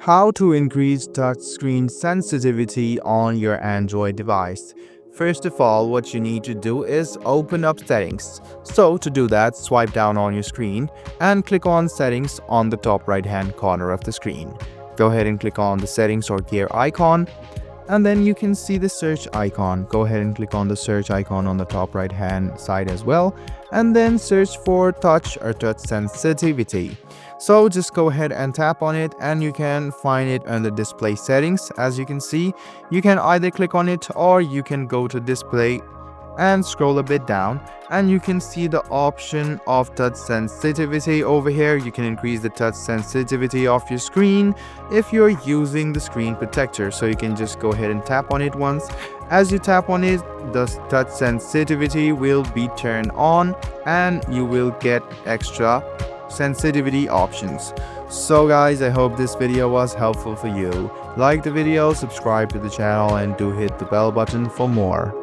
How to increase touchscreen sensitivity on your Android device. First of all, what you need to do is open up settings. So to do that, swipe down on your screen and click on settings on the top right hand corner of the screen. Go ahead and click on the settings or gear icon, and then you can see the search icon. Go ahead and click on the search icon on the top right hand side as well, and then search for touch or touch sensitivity. So just go ahead and tap on it and you can find it under display settings. As you can see, you can either click on it or you can go to display and scroll a bit down, and you can see the option of touch sensitivity over here. You can increase the touch sensitivity of your screen if you're using the screen protector. So you can just go ahead and tap on it once. As you tap on it, the touch sensitivity will be turned on and you will get extra sensitivity options. So guys, I hope this video was helpful for you. Like the video, subscribe to the channel, and do hit the bell button for more.